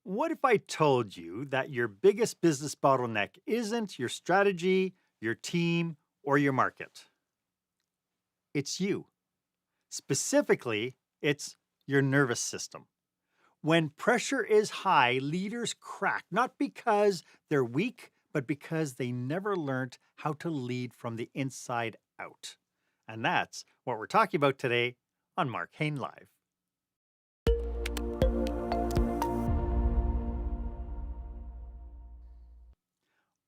What if I told you that your biggest business bottleneck isn't your strategy, your team, or your market? It's you. Specifically, it's your nervous system. When pressure is high, leaders crack, not because they're weak, but because they never learned how to lead from the inside out. And that's what we're talking about today on Marc Haine Live.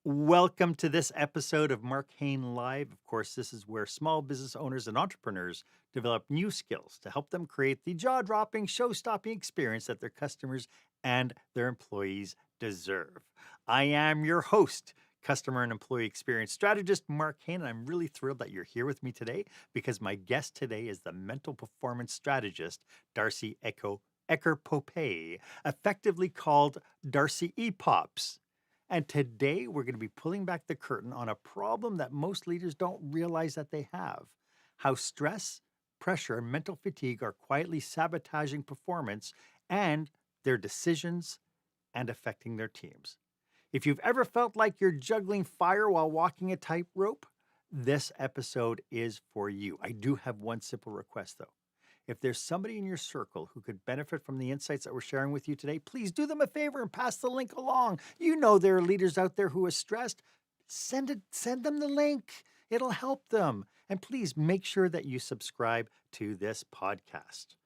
Welcome to this episode of Marc Haine Live. Of course, this is where small business owners and entrepreneurs develop new skills to help them create the jaw-dropping, show-stopping experience that their customers and their employees deserve. I am your host, customer and employee experience strategist, Marc Haine, and I'm really thrilled that you're here with me today because my guest today is the mental performance strategist, Darci Ecker-Popiel, effectively called Darci EPOPS. And today we're going to be pulling back the curtain on a problem that most leaders don't realize that they have: how stress, pressure, and mental fatigue are quietly sabotaging performance and their decisions and affecting their teams. If you've ever felt like you're juggling fire while walking a tightrope, this episode is for you. I do have one simple request, though. If there's somebody in your circle who could benefit from the insights that we're sharing with you today, please do them a favor and pass the link along. You know there are leaders out there who are stressed. Send them the link. It'll help them. And please make sure that you subscribe to this podcast.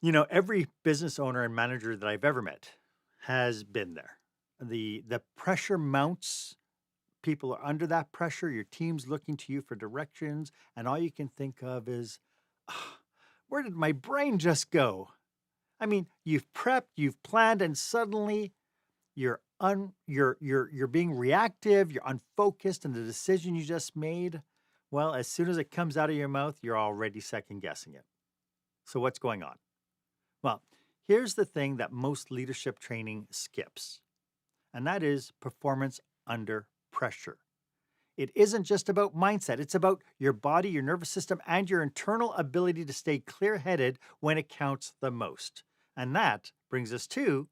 You know, every business owner and manager that I've ever met has been there. The pressure mounts. People are under that pressure. Your team's looking to you for directions, and all you can think of is, where did my brain just go? I mean, you've prepped, you've planned, and suddenly you're being reactive, you're unfocused, and the decision you just made, well, as soon as it comes out of your mouth, you're already second guessing it. So what's going on? Well, here's the thing that most leadership training skips, and that is performance under pressure. It isn't just about mindset. It's about your body, your nervous system, and your internal ability to stay clear-headed when it counts the most. And that brings us to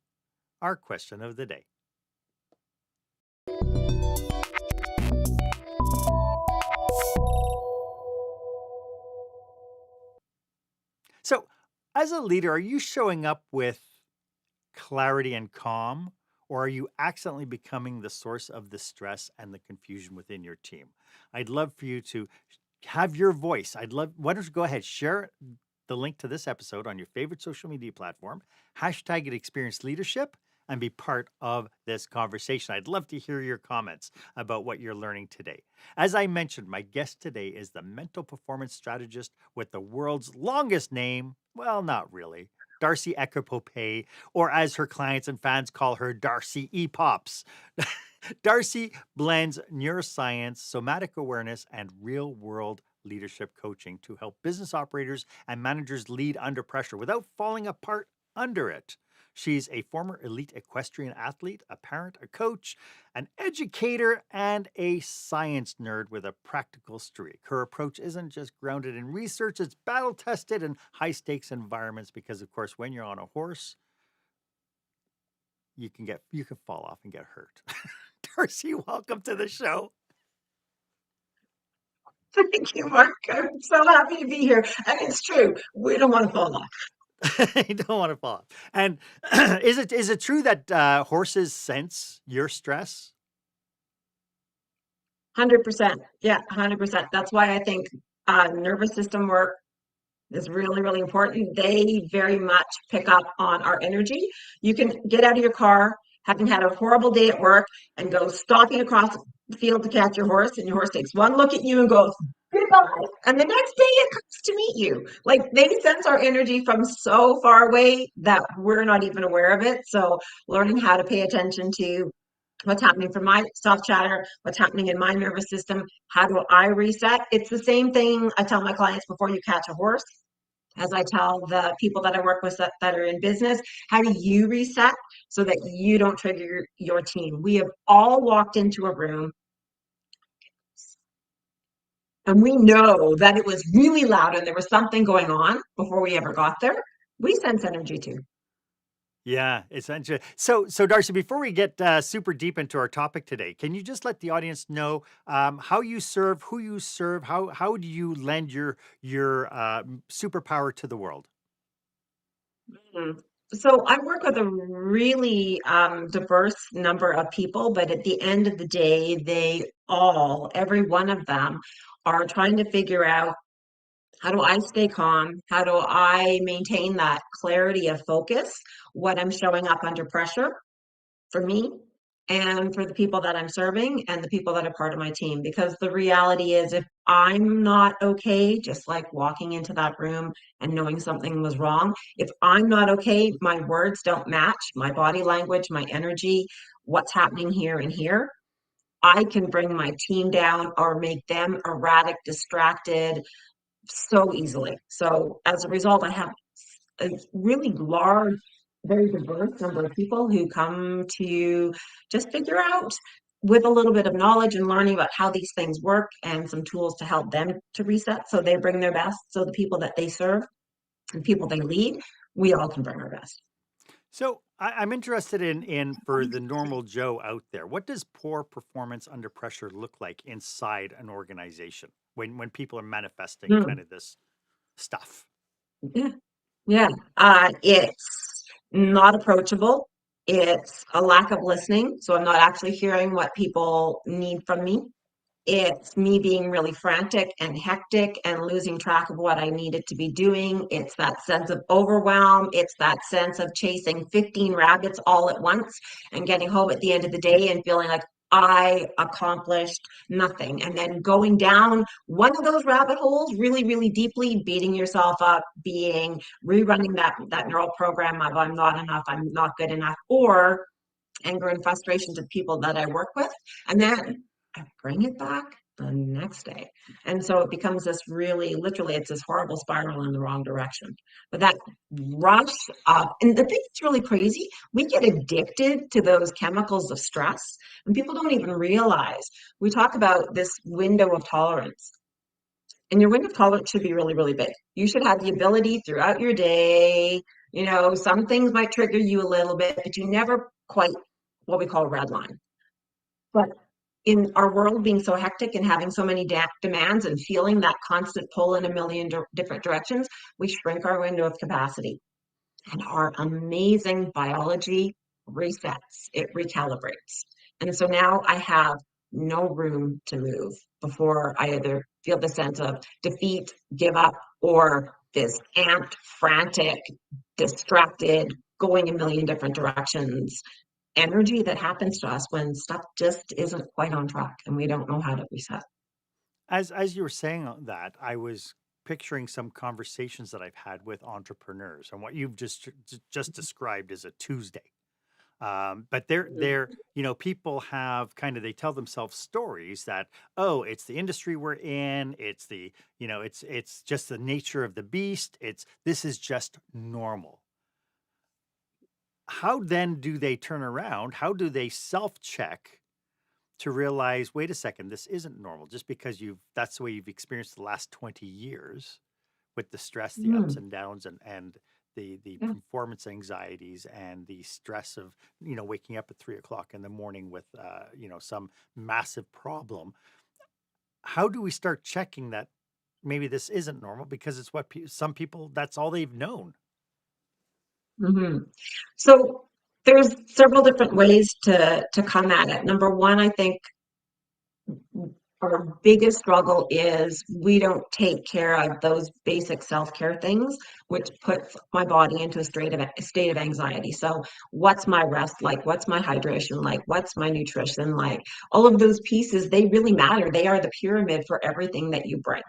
our question of the day. So, as a leader, are you showing up with clarity and calm, or are you accidentally becoming the source of the stress and the confusion within your team? I'd love for you to have your voice. Why don't you go ahead, share the link to this episode on your favorite social media platform, hashtag it experience leadership, and be part of this conversation. I'd love to hear your comments about what you're learning today. As I mentioned, my guest today is the mental performance strategist with the world's longest name. Well, not really. Darci Ecker-Popiel, or as her clients and fans call her, Darci EPOPS. Darci blends neuroscience, somatic awareness, and real-world leadership coaching to help business operators and managers lead under pressure without falling apart under it. She's a former elite equestrian athlete, a parent, a coach, an educator, and a science nerd with a practical streak. Her approach isn't just grounded in research, it's battle-tested in high-stakes environments because, of course, when you're on a horse, you can fall off and get hurt. Darci, welcome to the show. Thank you, Mark. I'm so happy to be here. And it's true, we don't want to fall off. You don't want to fall off. And is it true that horses sense your stress? 100%. Yeah, 100%. That's why I think nervous system work is really, really important. They very much pick up on our energy. You can get out of your car, having had a horrible day at work, and go stalking across the field to catch your horse, and your horse takes one look at you and goes, goodbye. And the next day it comes to meet you. Like they sense our energy from so far away that we're not even aware of it. So learning how to pay attention to what's happening for my self chatter, what's happening in my nervous system, how do I reset? It's the same thing I tell my clients before you catch a horse, as I tell the people that I work with that are in business. How do you reset so that you don't trigger your team? We have all walked into a room and we know that it was really loud and there was something going on before we ever got there. We sense energy too. Yeah, essentially. So Darcy, before we get super deep into our topic today, can you just let the audience know how you serve, who you serve, how do you lend your superpower to the world? Mm. So I work with a really diverse number of people, but at the end of the day, every one of them, are trying to figure out, how do I stay calm? How do I maintain that clarity of focus when I'm showing up under pressure? For me and for the people that I'm serving and the people that are part of my team. Because the reality is, if I'm not okay, just like walking into that room and knowing something was wrong, if I'm not okay, my words don't match, my body language, my energy, what's happening here and here, I can bring my team down or make them erratic, distracted so easily. So as a result, I have a really large, very diverse number of people who come to just figure out, with a little bit of knowledge and learning about how these things work and some tools to help them to reset so they bring their best. So the people that they serve and people they lead, we all can bring our best. So I'm interested in for the normal Joe out there, what does poor performance under pressure look like inside an organization when people are manifesting kind Mm, of this stuff? yeah, yeah. It's not approachable. It's a lack of listening. So I'm not actually hearing what people need from me. It's me being really frantic and hectic and losing track of what I needed to be doing. It's that sense of overwhelm. It's that sense of chasing 15 rabbits all at once and getting home at the end of the day and feeling like I accomplished nothing. And then going down one of those rabbit holes really, really deeply, beating yourself up, being rerunning that neural program of I'm not enough, I'm not good enough, or anger and frustration to the people that I work with. And then I bring it back the next day. And so it becomes this really, literally, it's this horrible spiral in the wrong direction. But that rush up, and the thing that's really crazy, we get addicted to those chemicals of stress, and people don't even realize. We talk about this window of tolerance. And your window of tolerance should be really, really big. You should have the ability throughout your day. Some things might trigger you a little bit, but you never quite what we call red line. But in our world being so hectic and having so many demands and feeling that constant pull in a million different directions, we shrink our window of capacity. And our amazing biology resets, it recalibrates. And so now I have no room to move before I either feel the sense of defeat, give up, or this amped, frantic, distracted, going a million different directions energy that happens to us when stuff just isn't quite on track and we don't know how to reset. As you were saying that, I was picturing some conversations that I've had with entrepreneurs, and what you've just described is a Tuesday. But people have kind of they tell themselves stories that, oh, it's the industry we're in, it's it's just the nature of the beast. This is just normal. How then do they turn around? How do they self-check to realize, wait a second, this isn't normal just because that's the way you've experienced the last 20 years with the stress, the ups Mm, and downs and the yeah. performance anxieties and the stress of, waking up at 3 o'clock in the morning with, some massive problem. How do we start checking that maybe this isn't normal because it's what some people, that's all they've known? Hmm. So there's several different ways to come at it. Number one, I think our biggest struggle is we don't take care of those basic self-care things, which puts my body into a state of anxiety. So what's my rest like? What's my hydration like? What's my nutrition like? All of those pieces, they really matter. They are the pyramid for everything that you bring.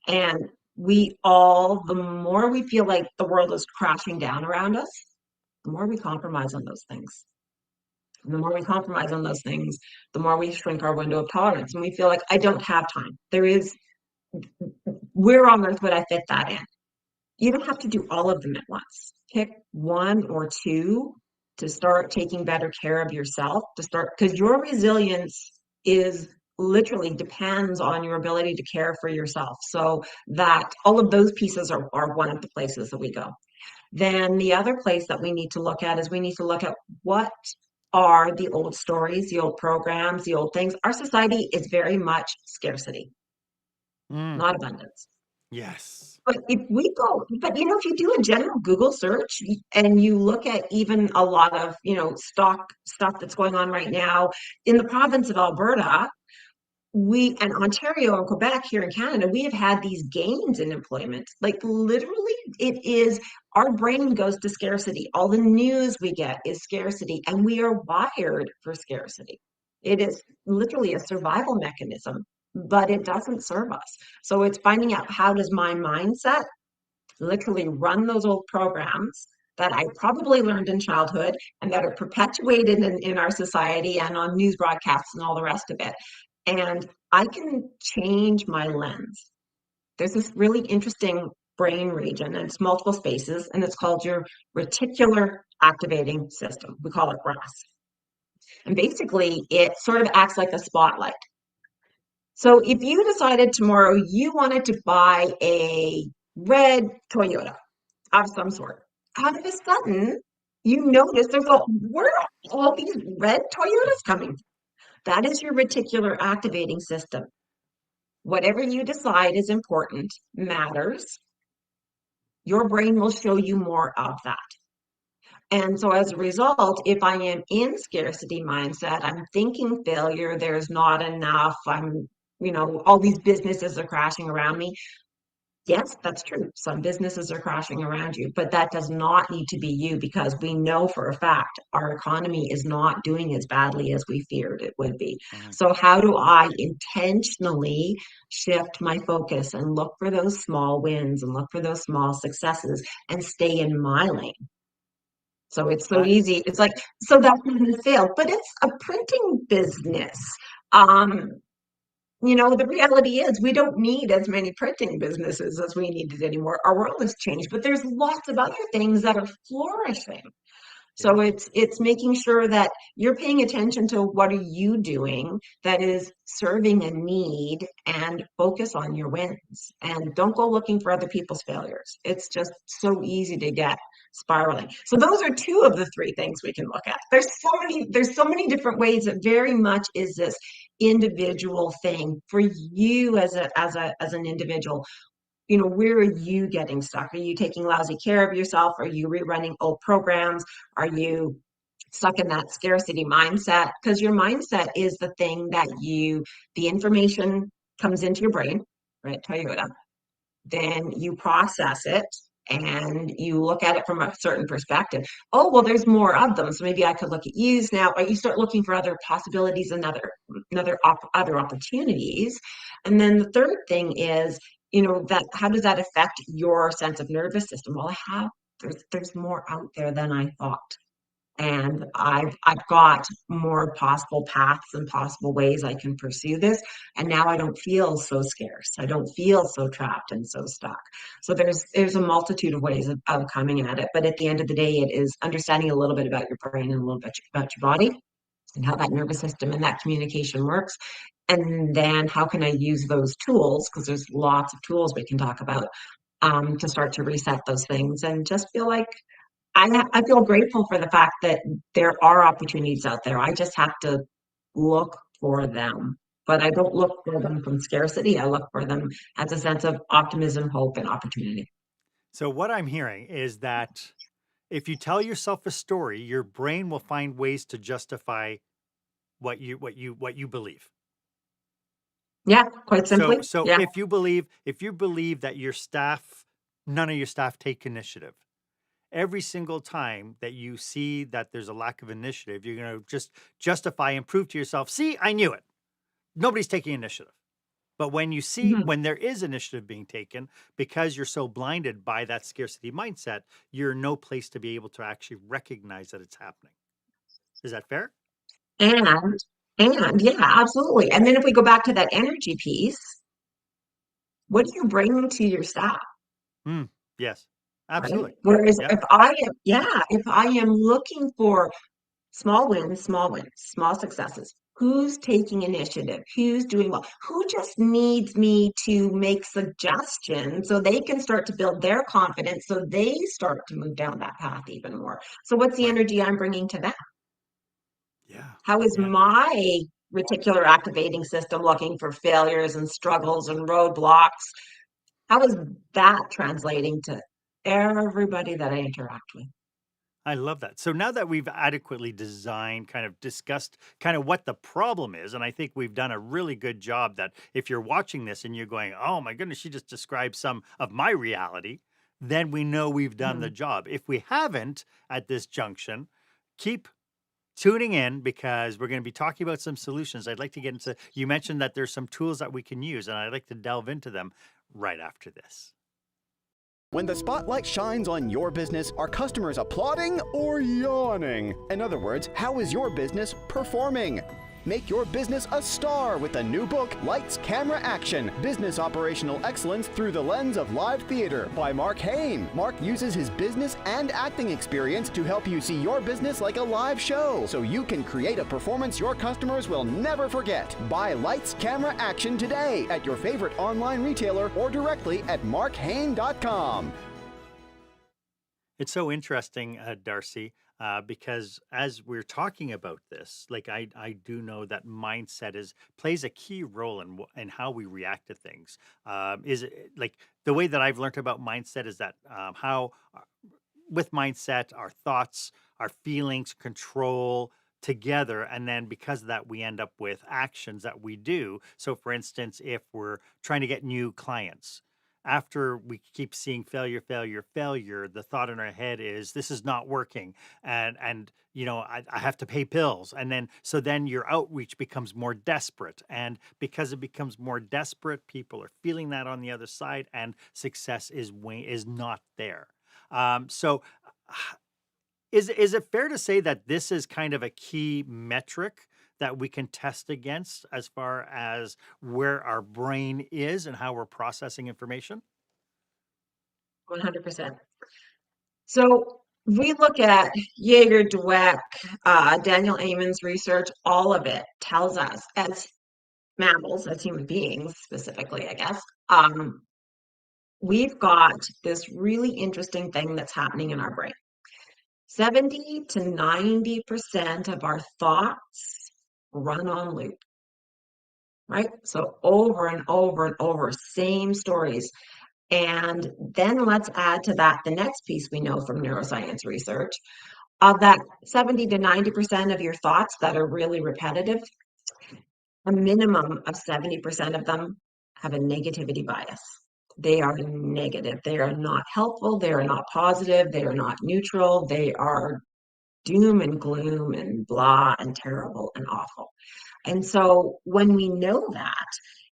And the more we feel like the world is crashing down around us, the more we compromise on those things. And the more we compromise on those things, the more we shrink our window of tolerance. And we feel like, I don't have time. Where on earth would I fit that in? You don't have to do all of them at once. Pick one or two to start taking better care of yourself, because your resilience is literally depends on your ability to care for yourself. So that all of those pieces are one of the places that we go. then the other place that we need to look at is we need to look at what are the old stories, the old programs, the old things. Our society is very much scarcity, Mm, not abundance. yes. But if we go, but if you do a general Google search and you look at even a lot of, stock stuff that's going on right now in the province of Alberta, we and Ontario and Quebec here in Canada, we have had these gains in employment. Like literally, it is our brain goes to scarcity. All the news we get is scarcity, and we are wired for scarcity. It is literally a survival mechanism, but it doesn't serve us. So it's finding out how does my mindset literally run those old programs that I probably learned in childhood and that are perpetuated in our society and on news broadcasts and all the rest of it. And I can change my lens. There's this really interesting brain region, and it's multiple spaces, and it's called your reticular activating system. We call it RAS. And basically, it sort of acts like a spotlight. So if you decided tomorrow you wanted to buy a red Toyota of some sort, all of a sudden you notice where are all these red Toyotas coming from? That is your reticular activating system. Whatever you decide is important, matters, your brain will show you more of that. And so as a result, if I am in scarcity mindset, I'm thinking failure, there's not enough, all these businesses are crashing around me. Yes, that's true. Some businesses are crashing around you, but that does not need to be you because we know for a fact our economy is not doing as badly as we feared it would be. Mhm. So, how do I intentionally shift my focus and look for those small wins and look for those small successes and stay in my lane? So it's so That easy. It's like, so that business failed, but it's a printing business. Um, the reality is we don't need as many printing businesses as we needed anymore. Our world has changed, but there's lots of other things that are flourishing. yeah. So it's making sure that you're paying attention to what are you doing that is serving a need and focus on your wins and don't go looking for other people's failures. It's just so easy to get spiraling. So those are two of the three things we can look at. There's so many different ways. It very much is this individual thing for you as an individual. Where are you getting stuck? Are you taking lousy care of yourself? Are you rerunning old programs? Are you stuck in that scarcity mindset? Because your mindset is the thing the information comes into your brain, right? Toyota. Then you process it and you look at it from a certain perspective. Oh, well, there's more of them. So maybe I could look at use now, or you start looking for other possibilities and other opportunities. And then the third thing is, that how does that affect your sense of nervous system? Well, there's more out there than I thought. And I've got more possible paths and possible ways I can pursue this. And now I don't feel so scarce. I don't feel so trapped and so stuck. So there's a multitude of ways of coming at it. But at the end of the day, it is understanding a little bit about your brain and a little bit about your body and how that nervous system and that communication works. And then how can I use those tools? Because there's lots of tools we can talk about to start to reset those things and just feel like I feel grateful for the fact that there are opportunities out there. I just have to look for them. But I don't look for them from scarcity. I look for them as a sense of optimism, hope, and opportunity. So what I'm hearing is that if you tell yourself a story, your brain will find ways to justify what you believe. Yeah, quite So simply. so Yeah. if you believe that none of your staff take initiative, every single time that you see that there's a lack of initiative, you're going to just justify and prove to yourself, see, I knew it. Nobody's taking initiative. But when you see Mhm. when there is initiative being taken, because you're so blinded by that scarcity mindset, you're in no place to be able to actually recognize that it's happening. Is that fair? And and yeah, absolutely. And then if we go back to that energy piece, what do you bring to your staff? Mm, yes, Right. absolutely. Whereas Yep. if I am looking for small wins, small successes. Who's taking initiative? Who's doing well? Who just needs me to make suggestions so they can start to build their confidence so they start to move down that path even more? So, what's the Right. energy I'm bringing to them? Yeah. How is Yeah. my reticular activating system looking for failures and struggles and roadblocks? How is that translating to everybody that I interact with? I love that. So now that we've adequately designed, kind of discussed kind of what the problem is, and I think we've done a really good job that if you're watching this and you're going, oh my goodness, she just described some of my reality, then we know we've done the Mhm. job. If we haven't at this junction, keep tuning in because we're going to be talking about some solutions. I'd like to get into, you mentioned that there's some tools that we can use, and I'd like to delve into them right after this. When the spotlight shines on your business, are customers applauding or yawning? In other words, how is your business performing? Make your business a star with the new book, Lights, Camera, Action, Business Operational Excellence Through the Lens of Live Theater by Marc Haine. Marc uses his business and acting experience to help you see your business like a live show, so you can create a performance your customers will never forget. Buy Lights, Camera, Action today at your favorite online retailer or directly at marchaine.com. It's so interesting, Darcy, because as we're talking about this, like I do know that mindset is plays a key role in how we react to things. Is it like the way that I've learned about mindset is that how with mindset, our thoughts, our feelings control together. And then because of that, we end up with actions that we do. So, for instance, if we're trying to get new clients, after we keep seeing failure, failure, failure, the thought in our head is this is not working. And I have to pay bills. And then so then your outreach becomes more desperate. And because it becomes more desperate, people are feeling that on the other side, and success is not there. So, is it fair to say that this is kind of a key metric that we can test against as far as where our brain is and how we're processing information? 100%. So we look at Jaeger, Dweck, Daniel Amen's research, all of it tells us as mammals, as human beings specifically, I guess, we've got this really interesting thing that's happening in our brain. 70 to 90% of our thoughts run on loop, right? So over and over and over, same stories. And then let's add to that the next piece we know from neuroscience research of that 70 to 90% of your thoughts that are really repetitive, a minimum of 70% of them have a negativity bias. They are negative. They are not helpful. They are not positive. They are not neutral. They are doom and gloom and blah and terrible and awful. And so when we know that,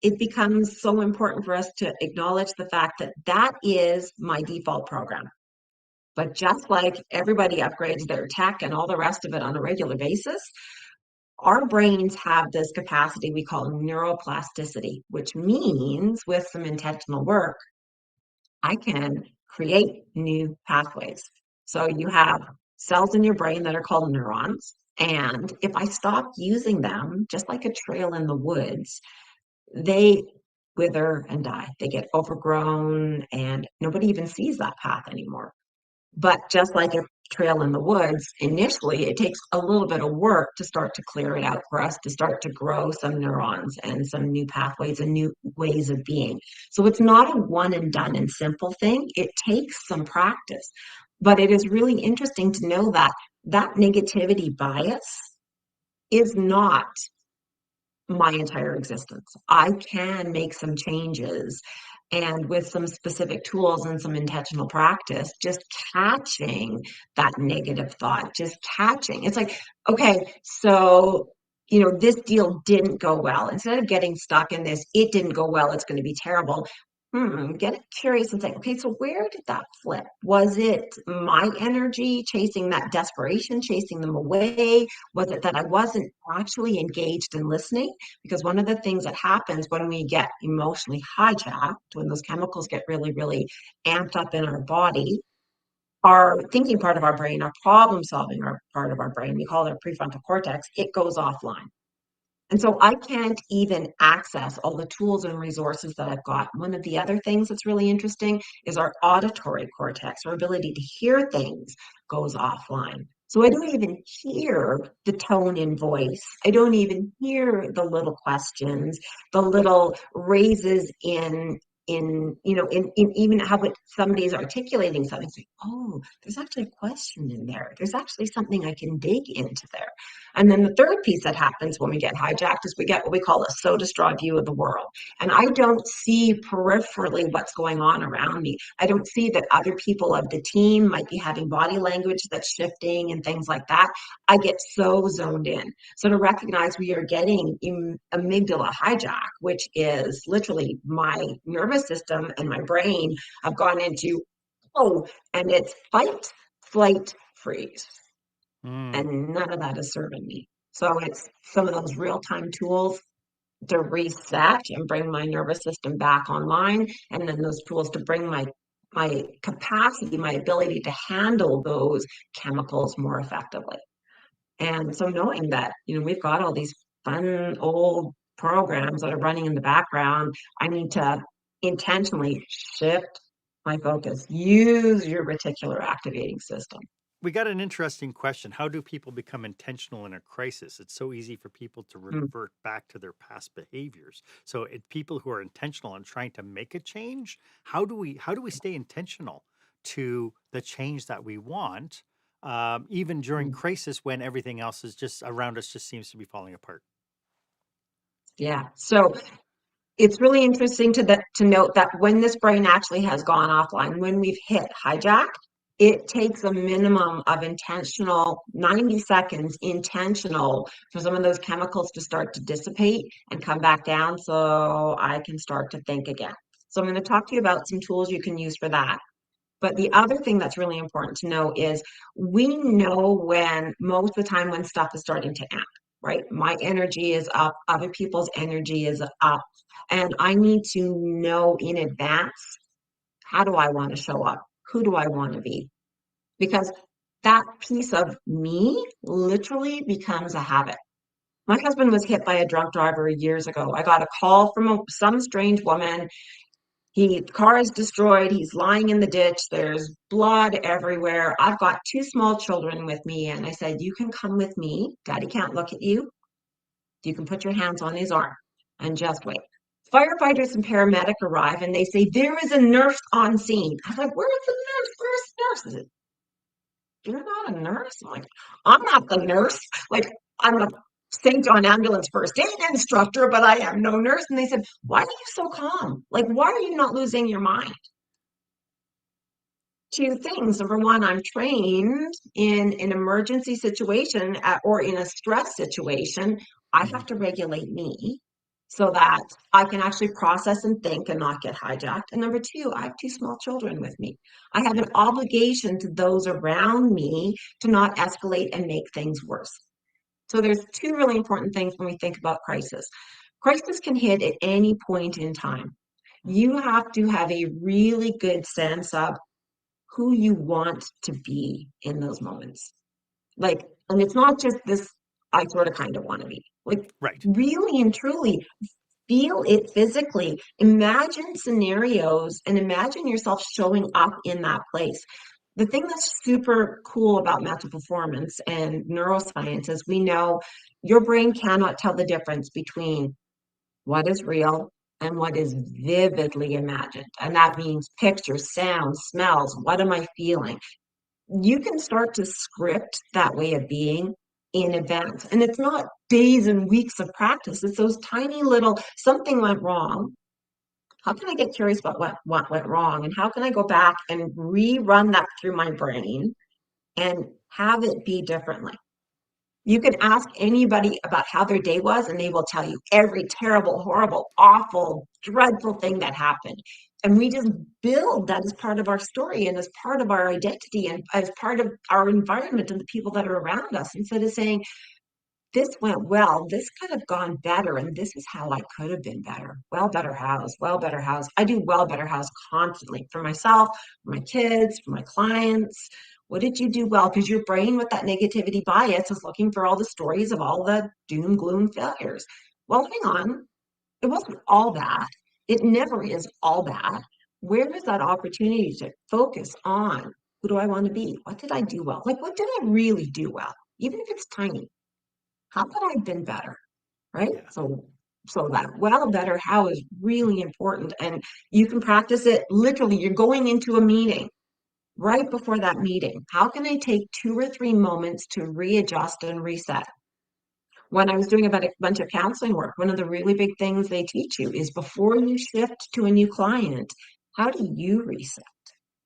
it becomes so important for us to acknowledge the fact that that is my default program. But just like everybody upgrades their tech and all the rest of it on a regular basis, our brains have this capacity we call neuroplasticity, which means with some intentional work, I can create new pathways. So you have cells in your brain that are called neurons. And if I stop using them, just like a trail in the woods, they wither and die. They get overgrown and nobody even sees that path anymore. But just like a trail in the woods, initially it takes a little bit of work to start to clear it out for us to start to grow some neurons and some new pathways and new ways of being. So it's not a one and done and simple thing. It takes some practice. But it is really interesting to know that that negativity bias is not my entire existence. I can make some changes and with some specific tools and some intentional practice, just catching that negative thought, just catching. It's like, okay, so this deal didn't go well. Instead of getting stuck in this, it didn't go well, it's going to be terrible. Get curious and say, okay, so where did that flip? Was it my energy chasing that desperation, chasing them away? Was it that I wasn't actually engaged in listening? Because one of the things that happens when we get emotionally hijacked, when those chemicals get really, really amped up in our body, our thinking part of our brain, our problem solving part of our brain, we call it our prefrontal cortex, it goes offline. And so I can't even access all the tools and resources that I've got. One of the other things that's really interesting is our auditory cortex, our ability to hear things goes offline. So I don't even hear the tone in voice. I don't even hear the little questions, the little raises in even how somebody is articulating something. It's like, oh, there's actually a question in there. There's actually something I can dig into there. And then the third piece that happens when we get hijacked is we get what we call a soda straw view of the world. And I don't see peripherally what's going on around me. I don't see that other people of the team might be having body language that's shifting and things like that. I get so zoned in. So to recognize we are getting amygdala hijack, which is literally my nervous system and my brain have gone into, oh, and it's fight, flight, freeze. Mm. And none of that is serving me. So it's some of those real-time tools to reset and bring my nervous system back online, and then those tools to bring my capacity, my ability to handle those chemicals more effectively. And so knowing that, we've got all these fun old programs that are running in the background, I need to intentionally shift my focus. Use your reticular activating system. We got an interesting question. How do people become intentional in a crisis? It's so easy for people to Mm. revert back to their past behaviors. So, people who are intentional and trying to make a change, how do we stay intentional to the change that we want, even during Mm. crisis when everything else is just around us just seems to be falling apart? Yeah. So it's really interesting to note that when this brain actually has gone offline, when we've hit hijack, it takes a minimum of intentional 90 seconds intentional for some of those chemicals to start to dissipate and come back down so I can start to think again. So I'm going to talk to you about some tools you can use for that. But the other thing that's really important to know is we know when most of the time when stuff is starting to amp, right? My energy is up, other people's energy is up. And I need to know in advance, how do I want to show up? Who do I want to be? Because that piece of me literally becomes a habit. My husband was hit by a drunk driver years ago. I got a call from some strange woman. Car is destroyed. He's lying in the ditch. There's blood everywhere. I've got two small children with me. And I said, you can come with me. Daddy can't look at you. You can put your hands on his arm and just wait. Firefighters and paramedic arrive and they say, there is a nurse on scene. I was like, where's the nurse? Where's the nurse? You're not a nurse? I'm like, I'm not the nurse. Like, I'm a St. John ambulance first aid instructor, but I am no nurse. And they said, why are you so calm? Like, why are you not losing your mind? Two things. Number one, I'm trained in an emergency situation or in a stress situation. I Mhm. have to regulate me so that I can actually process and think and not get hijacked. And number two, I have two small children with me. I have Yeah. an obligation to those around me to not escalate and make things worse. So there's two really important things when we think about crisis. Crisis can hit at any point in time. You have to have a really good sense of who you want to be in those moments. Like, and it's not just this, I sort of kind of want to be. Like, Right. really and truly feel it physically. Imagine scenarios and imagine yourself showing up in that place. The thing that's super cool about mental performance and neuroscience is we know your brain cannot tell the difference between what is real and what is vividly imagined. And that means pictures, sounds, smells. What am I feeling? You can start to script that way of being in advance. And it's not days and weeks of practice. It's those tiny little, something went wrong. How can I get curious about what went wrong? And how can I go back and rerun that through my brain and have it be differently? You can ask anybody about how their day was, and they will tell you every terrible, horrible, awful, dreadful thing that happened. And we just build that as part of our story and as part of our identity and as part of our environment and the people that are around us, instead of saying, this went well, this could have gone better, and this is how I could have been better. Well, better house, well, better house. I do well, better house constantly for myself, for my kids, for my clients. What did you do well? Because your brain with that negativity bias is looking for all the stories of all the doom, gloom failures. Well, hang on. It wasn't all bad. It never is all bad. Where is that opportunity to focus on who do I want to be? What did I do well? Like, what did I really do well? Even if it's tiny, how could I have been better? Right? Yeah. So that well better how is really important. And you can practice it literally. You're going into a meeting right before that meeting. How can I take 2 or 3 moments to readjust and reset? When I was doing a bunch of counseling work, one of the really big things they teach you is before you shift to a new client, how do you reset?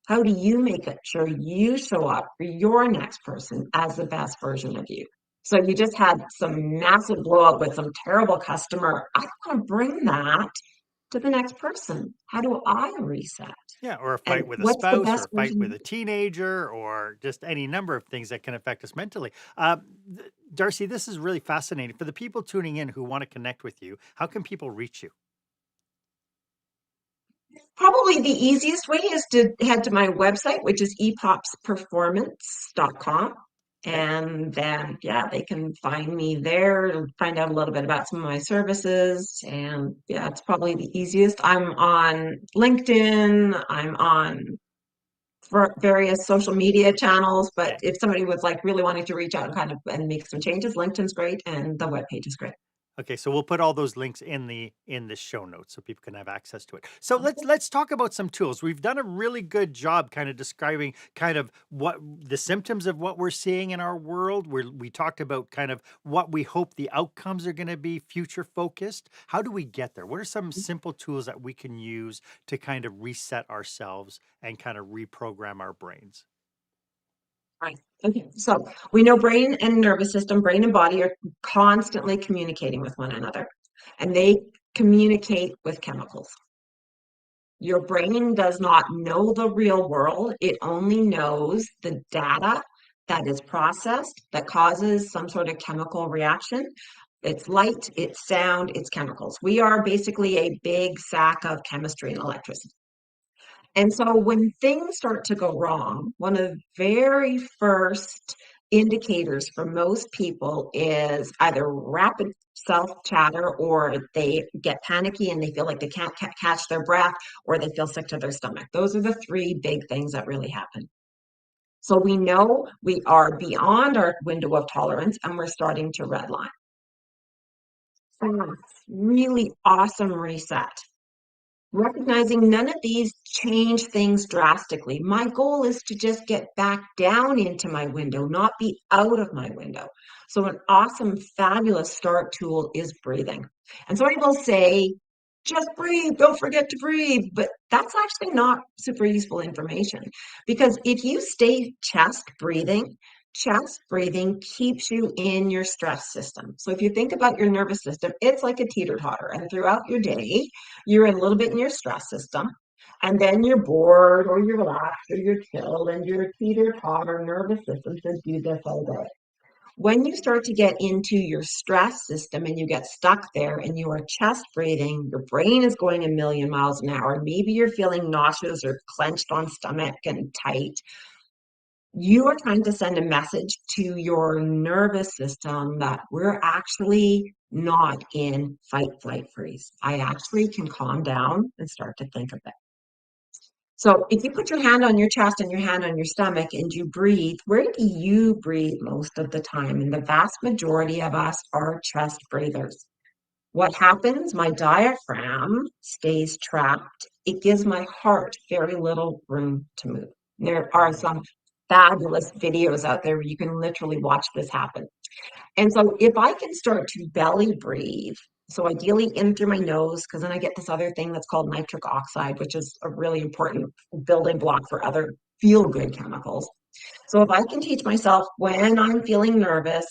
How do you make sure you show up for your next person as the best version of you? So you just had some massive blow up with some terrible customer. I want to bring that to the next person. How do I reset? Yeah, or a And fight with a what's the spouse, or best a fight with version? a teenager, or just any number of things that can affect us mentally. Darci, this is really fascinating. For the people tuning in who want to connect with you, how can people reach you? Probably the easiest way is to head to my website, which is epopsperformance.com. Okay. And then, yeah, they can find me there and find out a little bit about some of my services. And yeah, it's probably the easiest. I'm on LinkedIn. I'm on for various social media channels. But Okay. if somebody was like really wanting to reach out and kind of and make some changes, LinkedIn's great and the webpage is great. Okay, so we'll put all those links in the show notes so people can have access to it. So let's talk about some tools. We've done a really good job kind of describing kind of what the symptoms of what we're seeing in our world. We talked about kind of what we hope the outcomes are going to be, future focused. How do we get there? What are some simple tools that we can use to kind of reset ourselves and kind of reprogram our brains? Right. Okay. So we know brain and nervous system, brain and body are constantly communicating with one another, and they communicate with chemicals. Your brain does not know the real world. It only knows the data that is processed that causes some sort of chemical reaction. It's light, it's sound, it's chemicals. We are basically a big sack of chemistry and electricity. And so when things start to go wrong, one of the very first indicators for most people is either rapid self chatter or they get panicky and they feel like they can't catch their breath or they feel sick to their stomach. Those are the three big things that really happen. So we know we are beyond our window of tolerance and we're starting to redline. Really awesome reset. Recognizing none of these change things drastically. My goal is to just get back down into my window, not be out of my window. So, an awesome, fabulous start tool is breathing. And some people say, just breathe, don't forget to breathe. But that's actually not super useful information because if you stay chest breathing keeps you in your stress system. So, if you think about your nervous system, it's like a teeter totter. And throughout your day, you're a little bit in your stress system, and then you're bored or you're relaxed or you're chilled, and your teeter-totter nervous system says do this all day. When you start to get into your stress system and you get stuck there and you are chest breathing, your brain is going a million miles an hour. Maybe you're feeling nauseous or clenched on stomach and tight. You are trying to send a message to your nervous system that we're actually not in fight, flight, freeze. I actually can calm down and start to think a bit. So if you put your hand on your chest and your hand on your stomach and you breathe, where do you breathe most of the time? And the vast majority of us are chest breathers. What happens? My diaphragm stays trapped. It gives my heart very little room to move. There are some fabulous videos out there where you can literally watch this happen. And so if I can start to belly breathe, so ideally in through my nose, because then I get this other thing that's called nitric oxide, which is a really important building block for other feel good chemicals. So if I can teach myself when I'm feeling nervous,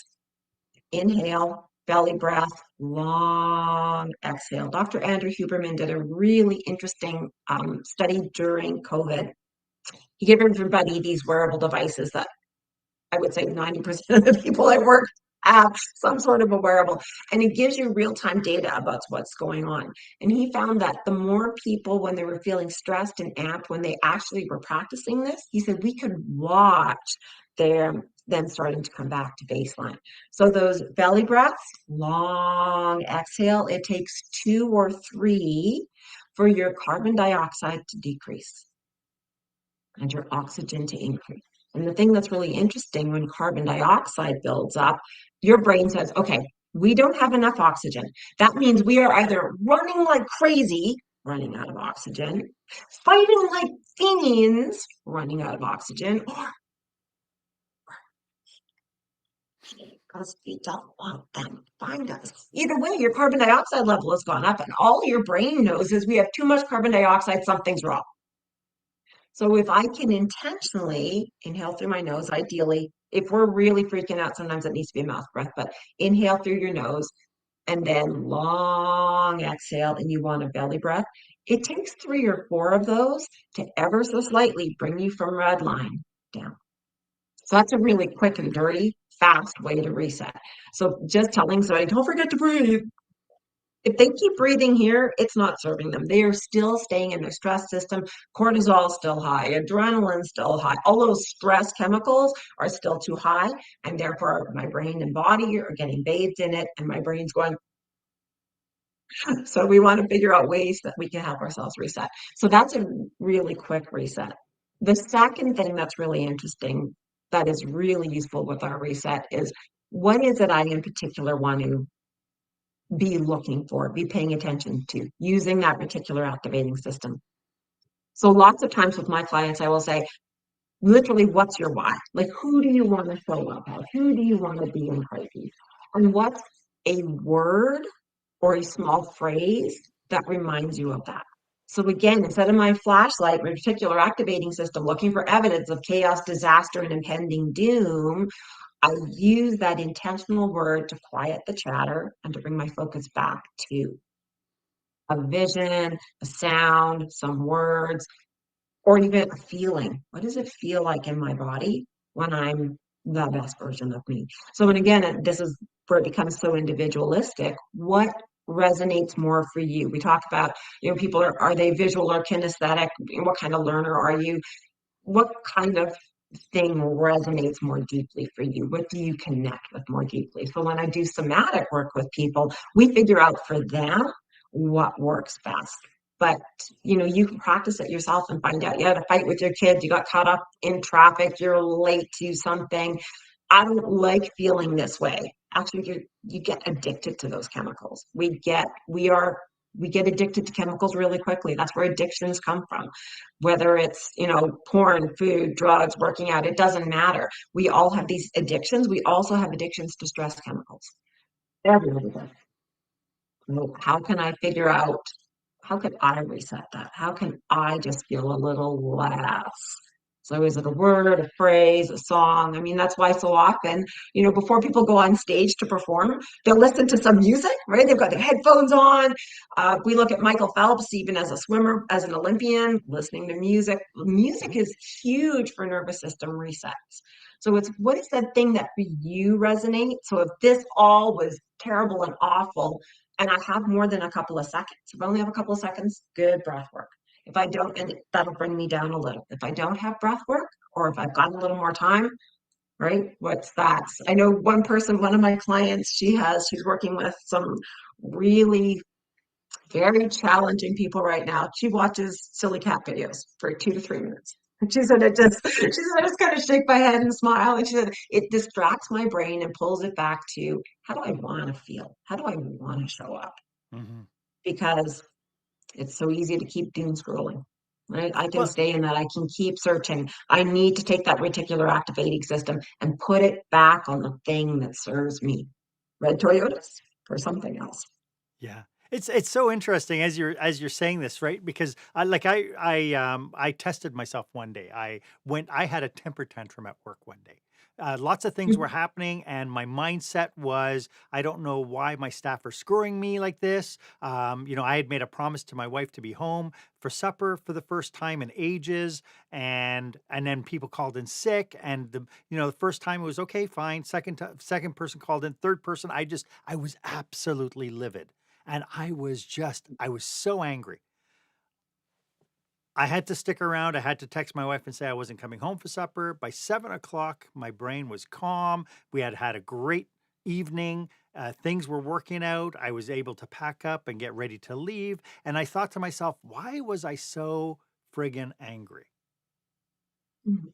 inhale, belly breath, long exhale. Dr. Andrew Huberman did a really interesting study during COVID. He gave everybody these wearable devices that I would say 90% of the people I work have some sort of a wearable, and it gives you real-time data about what's going on. And he found that the more people, when they were feeling stressed and amped, when they actually were practicing this, he said we could watch them starting to come back to baseline. So those belly breaths, long exhale, it takes 2 or 3 for your carbon dioxide to decrease and your oxygen to increase. And the thing that's really interesting, when carbon dioxide builds up, your brain says, okay, we don't have enough oxygen. That means we are either running like crazy, running out of oxygen, fighting like fiends, running out of oxygen, or because we don't want them to find us. Either way, your carbon dioxide level has gone up, and all your brain knows is we have too much carbon dioxide, something's wrong. So if I can intentionally inhale through my nose, ideally, if we're really freaking out, sometimes it needs to be a mouth breath, but inhale through your nose and then long exhale, and you want a belly breath. It takes 3 or 4 of those to ever so slightly bring you from red line down. So that's a really quick and dirty, fast way to reset. So just telling somebody, don't forget to breathe. If they keep breathing here, it's not serving them. They are still staying in their stress system. Cortisol is still high, adrenaline still high. All those stress chemicals are still too high, and therefore my brain and body are getting bathed in it, and my brain's going. So we want to figure out ways that we can help ourselves reset. So that's a really quick reset. The second thing that's really interesting, that is really useful with our reset, is what is it I in particular want to be looking for, be paying attention to, using that reticular activating system. So lots of times with my clients, I will say, literally, what's your why? Like, who do you want to show up as? Who do you want to be in crises? And what's a word or a small phrase that reminds you of that? So again, instead of my flashlight, my reticular activating system, looking for evidence of chaos, disaster, and impending doom, I use that intentional word to quiet the chatter and to bring my focus back to a vision, a sound, some words, or even a feeling. What does it feel like in my body when I'm the best version of me? So, and again, this is where it becomes so individualistic. What resonates more for you? We talk about, people are they visual or kinesthetic? What kind of learner are you? What kind of thing resonates more deeply for you? What do you connect with more deeply? So when I do somatic work with people, we figure out for them what works best. But you can practice it yourself and find out. You had a fight with your kids, you got caught up in traffic, you're late to something. I don't like feeling this way. Actually, you get addicted to those chemicals. We get addicted to chemicals really quickly. That's where addictions come from. Whether it's, porn, food, drugs, working out, it doesn't matter. We all have these addictions. We also have addictions to stress chemicals. Everybody does. So how can I figure out, how can I reset that? How can I just feel a little less? So is it a word, a phrase, a song? I mean, that's why so often, before people go on stage to perform, they'll listen to some music, right? They've got their headphones on. We look at Michael Phelps, even as a swimmer, as an Olympian, listening to music. Music is huge for nervous system resets. So it's, what is that thing that for you resonates? So if this all was terrible and awful, and I have more than a couple of seconds, if I only have a couple of seconds, good breath work. If I don't, and that'll bring me down a little. If I don't have breath work, or if I've got a little more time, right? What's that? I know one person, one of my clients, she's working with some really very challenging people right now. She watches silly cat videos for 2 to 3 minutes. And she said, I just kind of shake my head and smile. And she said, it distracts my brain and pulls it back to, how do I want to feel? How do I want to show up? Mm-hmm. Because it's so easy to keep doom scrolling, right? I can Well, stay in that. I can keep searching. I need to take that reticular activating system and put it back on the thing that serves me. Red Toyotas or something else. yeah. It's so interesting as you're saying this, right? Because I tested myself one day. I had a temper tantrum at work one day. Lots of things were happening, and my mindset was, I don't know why my staff are screwing me like this. I had made a promise to my wife to be home for supper for the first time in ages, and then people called in sick, and the first time it was okay, fine. Second person called in, third person, I was absolutely livid, and I was so angry. I had to stick around. I had to text my wife and say I wasn't coming home for supper. By 7 o'clock, my brain was calm. We had had a great evening. Things were working out. I was able to pack up and get ready to leave. And I thought to myself, why was I so friggin' angry? Mhm.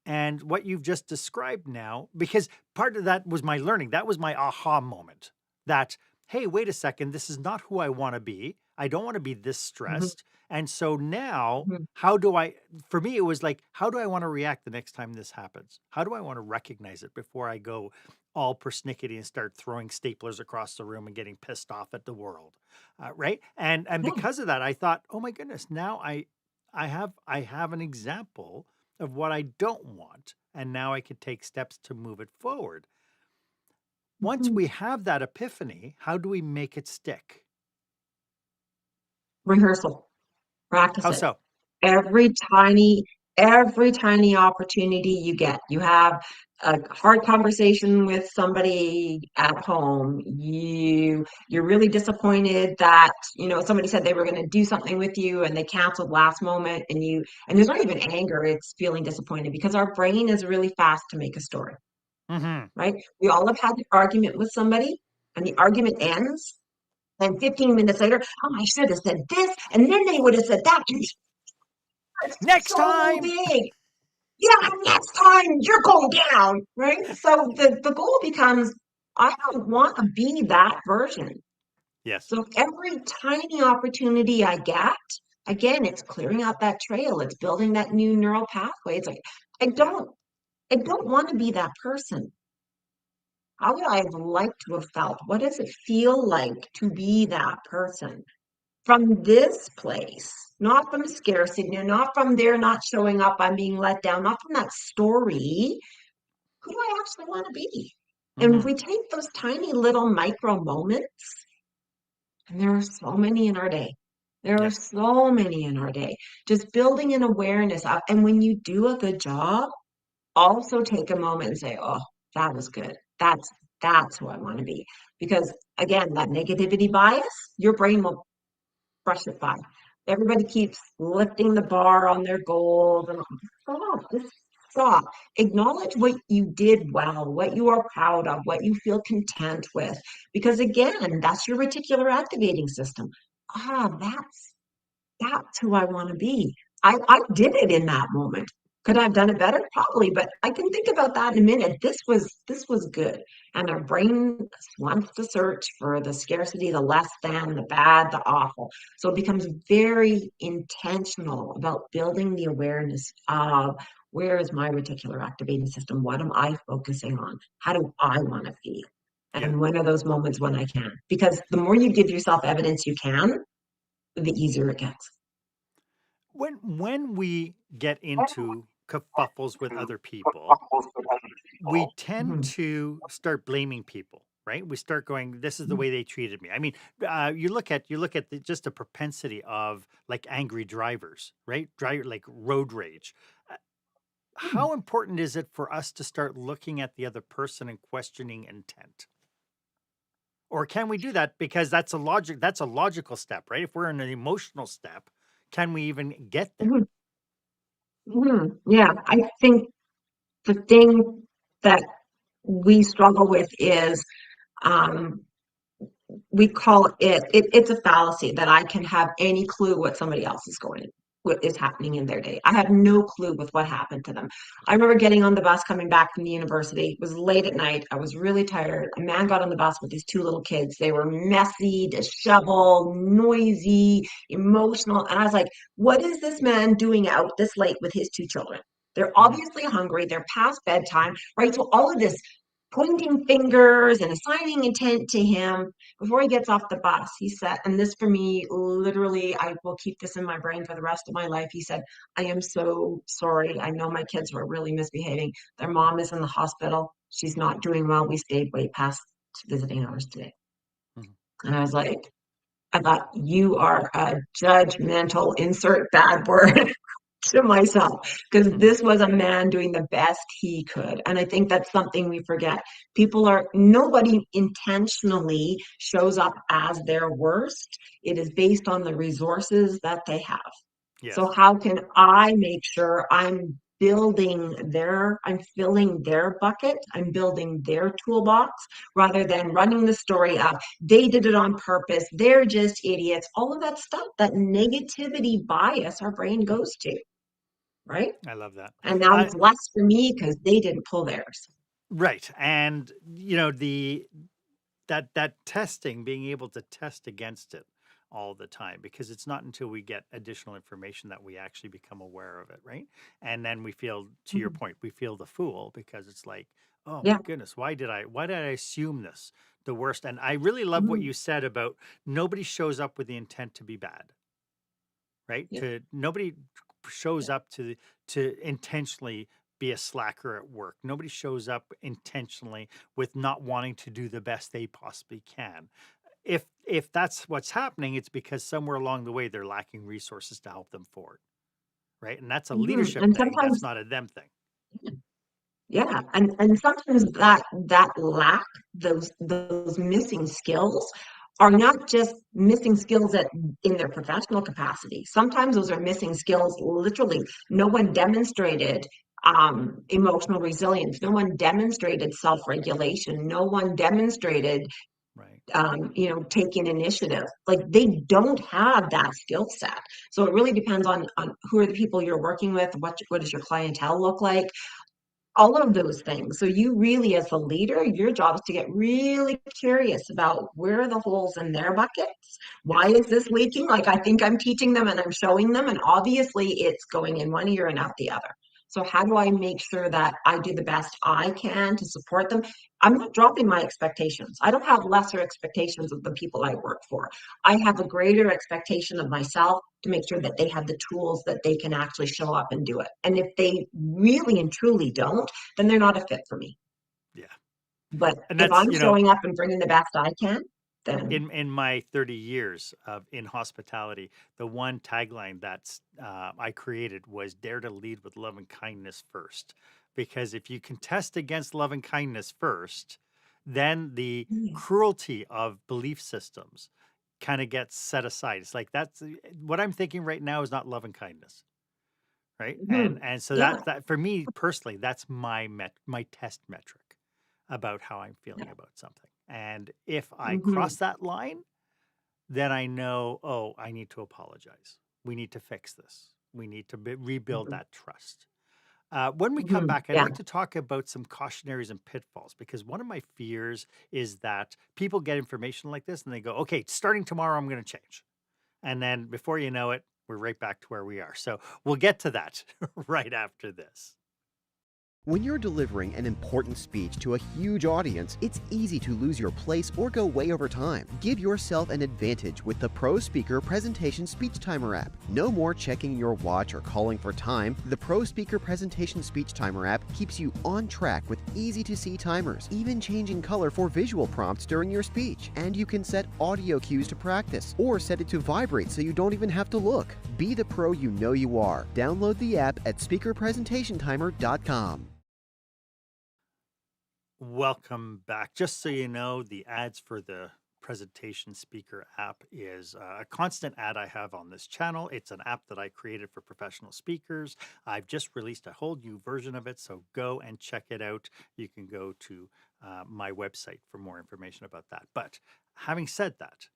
And what you've just described now, because part of that was my learning, that was my aha moment that, hey, wait a second, this is not who I want to be. I don't want to be this Mhm. stressed. And so now, Mhm. for me, it was like, how do I want to react the next time this happens? How do I want to recognize it before I go all persnickety and start throwing staplers across the room and getting pissed off at the world? Right. And Yeah. because of that, I thought, oh my goodness, now I have an example of what I don't want. And now I could take steps to move it forward. Once Mhm. we have that epiphany, how do we make it stick? Rehearsal, practice How it. so? Every tiny, every tiny opportunity you get, you have a hard conversation with somebody at home. You're really disappointed that, somebody said they were going to do something with you and they canceled last moment, and there's not even anger, it's feeling disappointed because our brain is really fast to make a story, Hmm. right? We all have had an argument with somebody and the argument ends. And 15 minutes later, oh, I should have said this, and then they would have said that. And it's Next so time. big. Yeah, next time you're going down, right? So the goal becomes, I don't want to be that version. Yes. So every tiny opportunity I get, again, it's clearing out that trail. It's building that new neural pathway. It's like, I Yeah. don't, I don't want to be that person. How would I have liked to have felt? What does it feel like to be that person? From this place, not from scarcity, not from they're not showing up, I'm being let down, not from that story. Who do I actually want to be? And if Hmm. we take those tiny little micro moments, and there are so many in our day, there are Yes. so many in our day, just building an awareness up. And when you do a good job, also take a moment and say, oh, that was good. That's who I want to be. Because again, that negativity bias, your brain will brush it by. Everybody keeps lifting the bar on their goals and stop, just stop. Acknowledge what you did well, what you are proud of, what you feel content with. Because again, that's your reticular activating system. Ah, that's who I want to be. I did it in that moment. Could I have done it better? Probably, but I can think about that in a minute. This was good. And our brain wants to search for the scarcity, the less than, the bad, the awful. So it becomes very intentional about building the awareness of where is my reticular activating system? What am I focusing on? How do I want to feel? Yeah. And when are those moments when I can? Because the more you give yourself evidence you can, the easier it gets. When we get into kerfuffles with other people, we tend Mhm. to start blaming people, right? We start going, "This is the Mhm. way they treated me." I mean, you look at just the propensity of like angry drivers, right? Driver like road rage. Uh, How important is it for us to start looking at the other person and questioning intent? Or can we do that because that's a logical step, right? If we're in an emotional step, can we even get there? Mhm. Mhm. Yeah, I think the thing that we struggle with is um, we call it's a fallacy that I can have any clue what somebody else is what is happening in their day. I have no clue with what happened to them. I remember getting on the bus coming back from the university. It was late at night. I was really tired. A man got on the bus with these two little kids. They were messy, disheveled, noisy, emotional. And I was like, what is this man doing out this late with his two children? They're Mhm. obviously hungry. They're past bedtime, right? So all of this pointing fingers and assigning intent to him before he gets off the bus. He said, and this for me, literally, I will keep this in my brain for the rest of my life. He said, I am so sorry. I know my kids were really misbehaving. Their mom is in the hospital. She's not doing well. We stayed way past visiting hours today. Mhm. And I was like, I thought, you are a judgmental, insert bad word to myself, because Mhm. this was a man doing the best he could. And I think that's something we forget. Nobody intentionally shows up as their worst. It is based on the resources that they have. So Yes. how can I make sure I'm filling their bucket, I'm building their toolbox rather than running the story of they did it on purpose, they're just idiots, all of that stuff, that negativity bias our brain goes to, right? I love that. And now I it's less for me because they didn't pull theirs. Right. And that testing, being able to test against it all the time, because it's not until we get additional information that we actually become aware of it, right? And then we feel, to your Mhm. point, we feel the fool, because it's like, oh my Yeah. goodness, why did I assume this, the worst? And I really love what Mhm. you said about nobody shows up with the intent to be bad, right? Yeah. To Nobody shows Yeah. up to intentionally be a slacker at work. Nobody shows up intentionally with not wanting to do the best they possibly can. If that's what's happening, it's because somewhere along the way they're lacking resources to help them forward, right? And that's a Mhm. leadership And thing. That's sometimes, not a them thing. yeah, and sometimes that lack, those missing skills are not just missing skills in their professional capacity. Sometimes those are missing skills literally. No one demonstrated emotional resilience. No one demonstrated self-regulation. No one demonstrated Right. taking initiative. Like they don't have that skill set. So it really depends on who are the people you're working with, what does your clientele look like, all of those things. So you really, as the leader, your job is to get really curious about where are the holes in their buckets. Why Yes. is this leaking? Like I think I'm teaching them and I'm showing them, and obviously it's going in one ear and out the other. So how do I make sure that I do the best I can to support them? I'm not dropping my expectations. I don't have lesser expectations of the people I work for. I have a greater expectation of myself to make sure that they have the tools that they can actually show up and do it. And if they really and truly don't, then they're not a fit for me. Yeah. But And if that's, I'm showing up and bringing the best I can, then in my 30 years of in hospitality, the one tagline that's I created was "Dare to lead with love and kindness first." Because if you contest against love and kindness first, then the yeah. cruelty of belief systems kind of gets set aside. It's like that's what I'm thinking right now is not love and kindness, right? And Mhm. and so Yeah, that for me personally, that's my test metric about how I'm feeling yeah. about something. And if I cross Mhm. that line, then I know, oh, I need to apologize. We need to fix this. We need to rebuild Mhm. that trust. When we come Mhm. back, I'd Yeah. like to talk about some cautionaries and pitfalls, because one of my fears is that people get information like this and they go, okay, starting tomorrow, I'm going to change. And then before you know it, we're right back to where we are. So we'll get to that right after this. When you're delivering an important speech to a huge audience, it's easy to lose your place or go way over time. Give yourself an advantage with the Pro Speaker Presentation Speech Timer app. No more checking your watch or calling for time. The Pro Speaker Presentation Speech Timer app keeps you on track with easy-to-see timers, even changing color for visual prompts during your speech. And you can set audio cues to practice, or set it to vibrate so you don't even have to look. Be the pro you know you are. Download the app at speakerpresentationtimer.com. Welcome back. Just so you know, the ads for the Presentation Speaker app is a constant ad I have on this channel. It's an app that I created for professional speakers. I've just released a whole new version of it, so go and check it out. You can go to my website for more information about that. But having said that,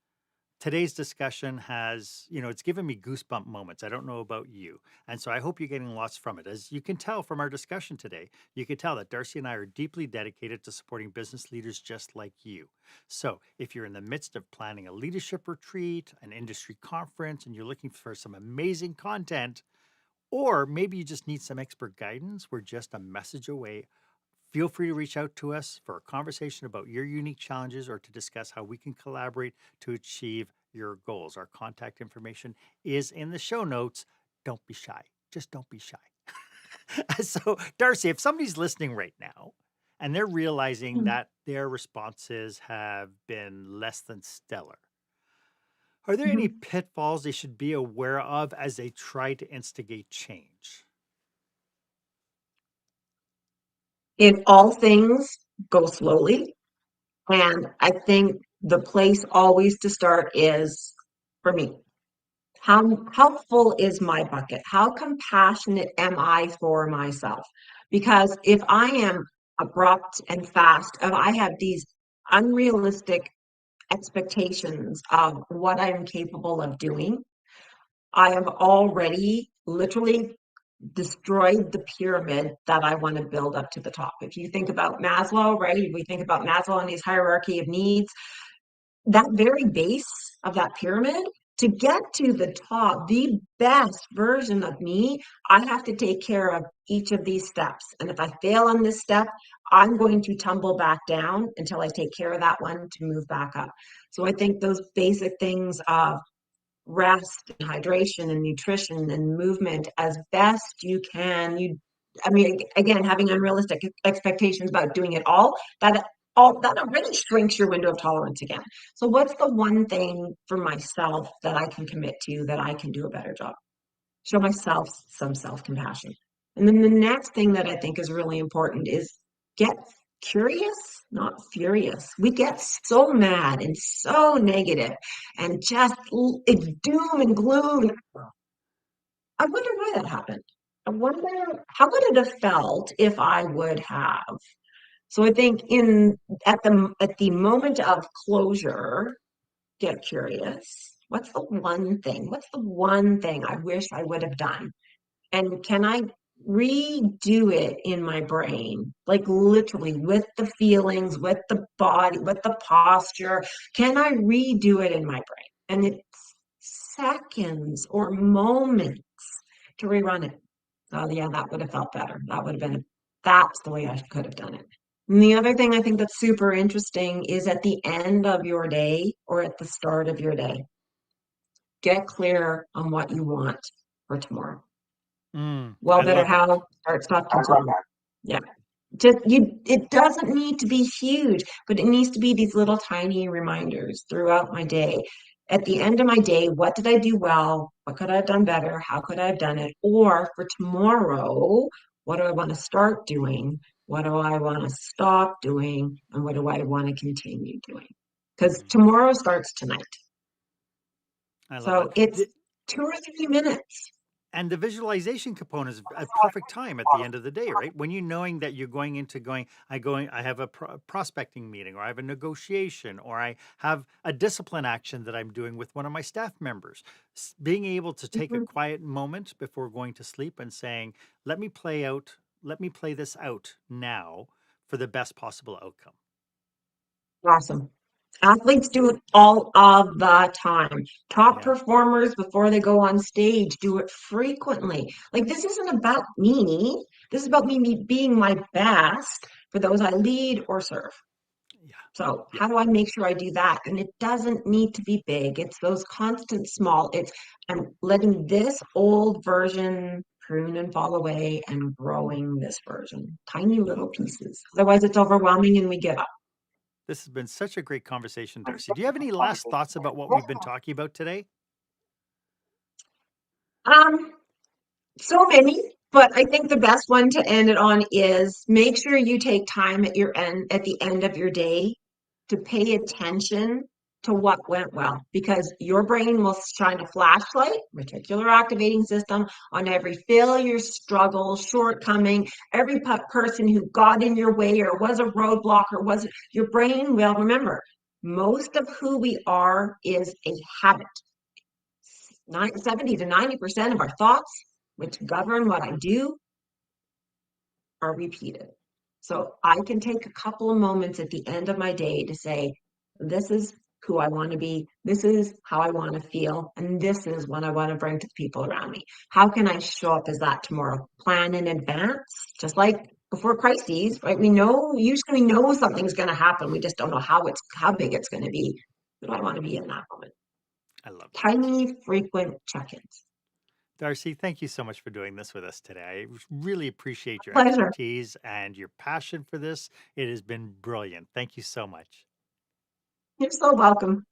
today's discussion has, it's given me goosebump moments. I don't know about you. And so I hope you're getting lots from it. As you can tell from our discussion today, you can tell that Darci and I are deeply dedicated to supporting business leaders just like you. So if you're in the midst of planning a leadership retreat, an industry conference, and you're looking for some amazing content, or maybe you just need some expert guidance, we're just a message away Feel free to reach out to us for a conversation about your unique challenges or to discuss how we can collaborate to achieve your goals. Our contact information is in the show notes. Don't be shy. Just don't be shy. So, Darci, if somebody's listening right now and they're realizing that their responses have been less than stellar, are there any Mhm. pitfalls they should be aware of as they try to instigate change? In all things, go slowly. And I think the place always to start is, for me, how full is my bucket? How compassionate am I for myself? Because if I am abrupt and fast, if I have these unrealistic expectations of what I'm capable of doing, I have already literally destroyed the pyramid that I want to build up to the top. If you think about Maslow, right? We think about Maslow and his hierarchy of needs, that very base of that pyramid, to get to the top, the best version of me, I have to take care of each of these steps. And if I fail on this step, I'm going to tumble back down until I take care of that one to move back up. So I think those basic things of rest and hydration and nutrition and movement as best you can. I mean, again, having unrealistic expectations about doing it all that already shrinks your window of tolerance again. So what's the one thing for myself that I can commit to that I can do a better job? Show myself some self-compassion. And then the next thing that I think is really important is get curious, not furious. We get so mad and so negative and just it's doom and gloom. I wonder why that happened. I wonder how would it have felt if I would have. So I think in at the moment of closure, get curious. What's the one thing? What's the one thing I wish I would have done? And can I redo it in my brain? Like literally with the feelings, with the body, with the posture. Can I redo it in my brain? And it's seconds or moments to rerun it. So yeah, that would have felt better. That would have been, that's the way I could have done it. And the other thing I think that's super interesting is at the end of your day or at the start of your day, get clear on what you want for tomorrow. Well, I better love that. how, start, stop, continue. Yeah. Just it doesn't need to be huge, but it needs to be these little tiny reminders throughout my day. At the end of my day, what did I do well? What could I have done better? How could I have done it? Or for tomorrow, what do I want to start doing? What do I want to stop doing? And what do I want to continue doing? Because tomorrow starts tonight. I love So that. it's 2 or 3 minutes. And the visualization component is a perfect time at the end of the day, right? When you're knowing that you're going into I have a prospecting meeting, or I have a negotiation, or I have a discipline action that I'm doing with one of my staff members. Being able to take a Mhm. quiet moment before going to sleep and saying, let me play this out now for the best possible outcome. Awesome. Athletes do it all of the time. Top Yeah. performers before they go on stage do it frequently. Like this isn't about me. This is about me being my best for those I lead or serve. Yeah. So Yeah. how do I make sure I do that? And it doesn't need to be big. It's those constant small. I'm letting this old version prune and fall away and growing this version. Tiny little Love that. pieces. Otherwise it's overwhelming and we give up. This has been such a great conversation, Darci. Do you have any last thoughts about what we've been talking about today? Um, So many, but I think the best one to end it on is make sure you take time at the end of your day to pay attention to what went well, because your brain will shine a flashlight, reticular activating system, on every failure, struggle, shortcoming, every person who got in your way or was a roadblock or was your brain will remember. Most of who we are is a habit. 70 to 90% of our thoughts, which govern what I do, are repeated. So I can take a couple of moments at the end of my day to say, this is who I want to be, this is how I want to feel, and this is what I want to bring to the people around me. How can I show up as that tomorrow? Plan in advance, just like before crises, right? We know, usually we know something's going to happen. We just don't know how big it's going to be. We don't want to be in that moment. I love that. Tiny, frequent check-ins. Darci, thank you so much for doing this with us today. I really appreciate your Pleasure. expertise and your passion for this. It has been brilliant. Thank you so much. You're so welcome.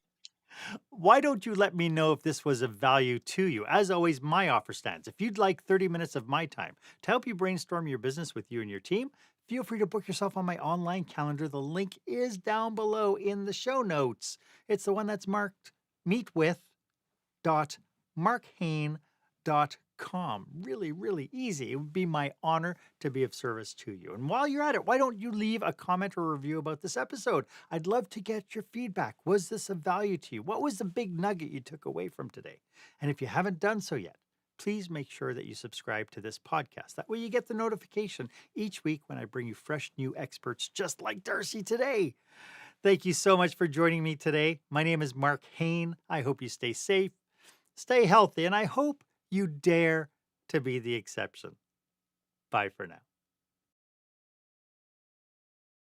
Why don't you let me know if this was of value to you? As always, my offer stands. If you'd like 30 minutes of my time to help you brainstorm your business with you and your team, feel free to book yourself on my online calendar. The link is down below in the show notes. It's the one that's marked meetwith.markhaine.com. Really, really easy. It would be my honor to be of service to you. And while you're at it, why don't you leave a comment or review about this episode? I'd love to get your feedback. Was this of value to you? What was the big nugget you took away from today? And if you haven't done so yet, please make sure that you subscribe to this podcast. That way you get the notification each week when I bring you fresh new experts just like Darci today. Thank you so much for joining me today. My name is Marc Haine. I hope you stay safe, stay healthy, and I hope you dare to be the exception. Bye for now.